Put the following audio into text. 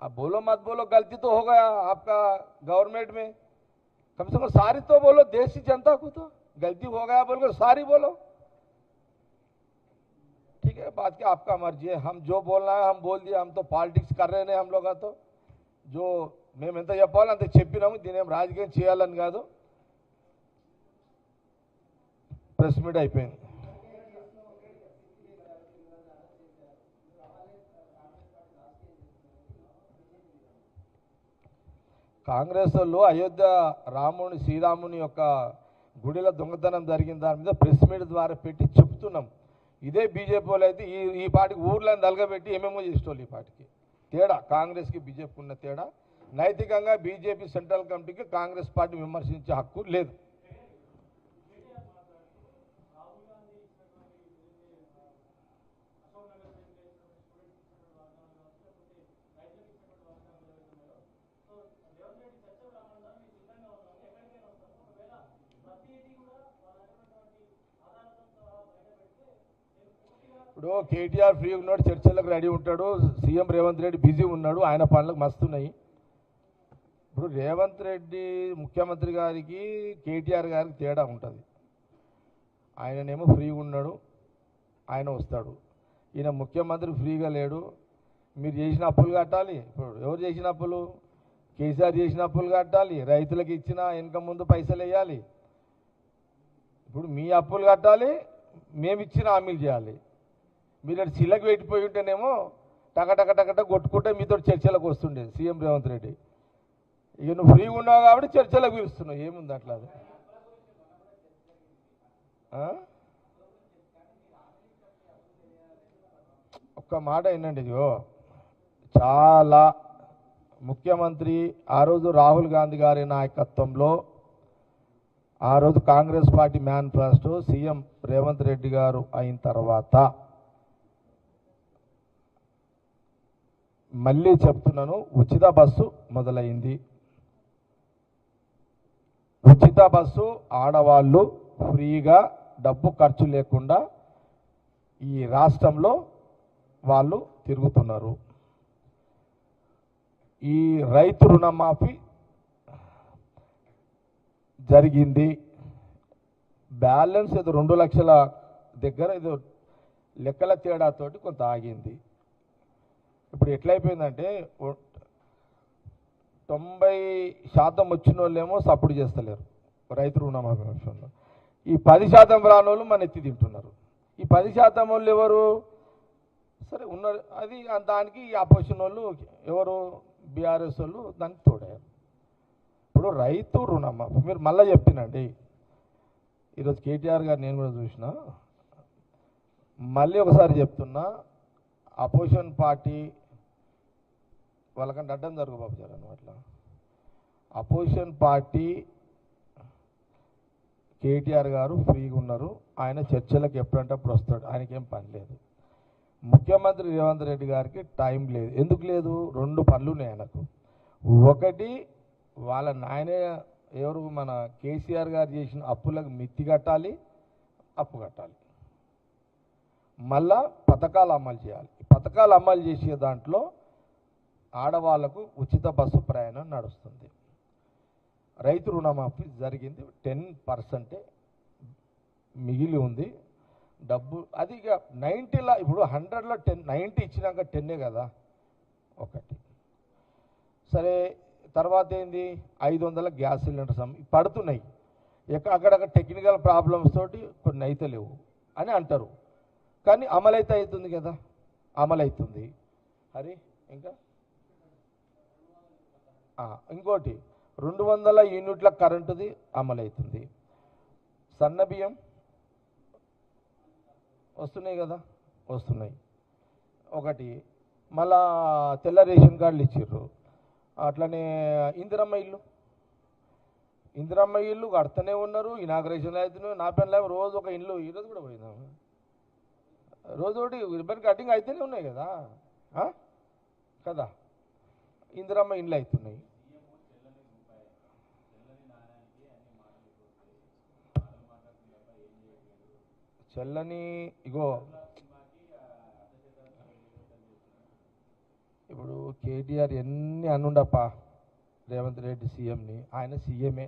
अब बोलो मत बोलो, गलती तो हो गया आपका गवर्नमेंट में, कम से कम सारी तो बोलो देश की जनता को, तो गलती हो गया बोलकर सारी बोलो। ठीक है, बात की आपका मर्जी है, हम जो बोलना है हम बोल दिए, हम तो पॉलिटिक्स कर रहे हैं हम लोग तो जो మేము ఎంత చెప్పాలో అంత చెప్పినాము, దీనేం రాజకీయం చేయాలని కాదు, ప్రెస్ మీట్ అయిపోయింది. కాంగ్రెస్ వాళ్ళు అయోధ్య రాముని శ్రీరాముని యొక్క గుడిలో దొంగతనం జరిగిన దాని మీద ప్రెస్ మీట్ ద్వారా పెట్టి చెప్తున్నాం. ఇదే బీజేపీ వాళ్ళు అయితే ఈ పార్టీకి ఊర్లను నలగబెట్టి ఏమేమో చేసేటోళ్ళు. ఈ పార్టీకి తేడా, కాంగ్రెస్కి బీజేపీకి ఉన్న తేడా, నైతికంగా బీజేపీ సెంట్రల్ కమిటీకి కాంగ్రెస్ పార్టీ విమర్శించే హక్కు లేదు. ఇప్పుడు కేటీఆర్ ఫ్రీ ఉన్నాడు, చర్చలకు రెడీ ఉంటాడు, సీఎం రేవంత్ రెడ్డి బిజీ ఉన్నాడు, ఆయన పనులకు మస్తున్నాయి. ఇప్పుడు రేవంత్ రెడ్డి ముఖ్యమంత్రి గారికి కేటీఆర్ గారికి తేడా ఉంటుంది. ఆయననేమో ఫ్రీగా ఉన్నాడు, ఆయన వస్తాడు. ఈయన ముఖ్యమంత్రి ఫ్రీగా లేడు, మీరు చేసిన అప్పులు కట్టాలి. ఇప్పుడు ఎవరు చేసిన అప్పులు? కేసీఆర్ చేసిన అప్పులు కట్టాలి, రైతులకు ఇచ్చిన వెనక ముందు పైసలు వేయాలి. ఇప్పుడు మీ అప్పులు కట్టాలి, మేము ఇచ్చిన హామీలు చేయాలి. మీరు చిల్లకి పెట్టిపోయి ఉంటేనేమో టకటక కొట్టుకుంటే మీతో చర్చలకు వస్తుండే సీఎం రేవంత్ రెడ్డి. ఇక నువ్వు ఫ్రీగా ఉన్నావు కాబట్టి చర్చలకు పిలుస్తున్నావు, ఏముంది అట్లా? అది ఒక్క మాట ఏంటంటే, ఇదిగో చాలా ముఖ్యమంత్రి ఆ రోజు రాహుల్ గాంధీ గారి నాయకత్వంలో, ఆ రోజు Congress party manifesto CM Revanth Reddy గారు అయిన తర్వాత మళ్ళీ చెప్తున్నాను, ఉచిత బస్సు మొదలైంది. ఉచిత బస్సు ఆడవాళ్ళు ఫ్రీగా డబ్బు ఖర్చు లేకుండా ఈ రాష్ట్రంలో వాళ్ళు తిరుగుతున్నారు. ఈ రైతు రుణమాఫీ జరిగింది. బ్యాలెన్స్ ఏదో 2 లక్షల దగ్గర ఏదో లెక్కల తేడాతోటి కొంత ఆగింది. ఇప్పుడు ఎట్లయిపోయిందంటే 90% వచ్చిన వాళ్ళేమో సపోర్ట్ చేస్తలేరు రైతు రుణమాఫీ విషయంలో. ఈ 10% రాని వాళ్ళు మన ఎత్తి తింటున్నారు. ఈ 10% వాళ్ళు ఎవరు? సరే ఉన్నారు, అది దానికి ఈ అపోజిషన్ వాళ్ళు ఎవరు? బీఆర్ఎస్ వాళ్ళు దానికి తోడారు. ఇప్పుడు రైతు రుణమాఫీ మీరు మళ్ళీ చెప్తున్నాండి, ఈరోజు కేటీఆర్ గారు నేను కూడా చూసిన, మళ్ళీ ఒకసారి చెప్తున్నా, అపోజిషన్ పార్టీ వాళ్ళకంటే అడ్డం జరుగు బాబు జరను అట్లా. అపోజిషన్ పార్టీ కేటీఆర్ గారు ఫ్రీగా ఉన్నారు, ఆయన చర్చలకు ఎప్పుడంటే అప్పుడు వస్తాడు, ఆయనకేం పని లేదు. ముఖ్యమంత్రి రేవంత్ రెడ్డి గారికి టైం లేదు. ఎందుకు లేదు? 2 పనులు ఉన్నాయి ఆయనకు. ఒకటి, వాళ్ళ నాయనే ఎవరు మన కేసీఆర్ గారు చేసిన అప్పులకు మిత్తి కట్టాలి, అప్పు కట్టాలి. మళ్ళా పథకాలు అమలు చేయాలి. పథకాలు అమలు చేసే దాంట్లో ఆడవాళ్లకు ఉచిత బస్సు ప్రయాణం నడుస్తుంది. రైతు రుణమాఫీ జరిగింది, 10% మిగిలి ఉంది డబ్బు. అది ఇక 90లా, ఇప్పుడు 100లో 90 ఇచ్చినాక 10 కదా ఒకటి. సరే, తర్వాత ఏంది? 500 గ్యాస్ సిలిండర్స్ పడుతున్నాయి. అక్కడక్కడ టెక్నికల్ ప్రాబ్లమ్స్ తోటి కొన్ని అయితే లేవు అని అంటారు, కానీ అమలైతే అవుతుంది కదా, అమలవుతుంది. హరి ఇంకా ఇంకోటి 200 యూనిట్ల కరెంటుది అమలవుతుంది. సన్న బియ్యం వస్తున్నాయి కదా, వస్తున్నాయి. ఒకటి, మళ్ళా తెల్ల రేషన్ కార్డులు ఇచ్చిర్రు. అట్లనే ఇందిరమ్మ ఇల్లు కడుతూనే ఉన్నారు, ఇనాగ్రేషన్ అవుతున్నాయి. నా పెళ్ళ రోజు ఒక ఇల్లు, ఈరోజు కూడా పోయిందాము, రోజు ఒకటి రిబ్బన్ కటింగ్ అయితేనే ఉన్నాయి కదా కదా, ఇందిరమ్మ ఇండ్లు అవుతున్నాయి. చెల్లని ఇగో ఇప్పుడు కేటీఆర్ ఎన్ని అనుండప్ప రేవంత్ రెడ్డి సీఎంని, ఆయన సీఎంఏ.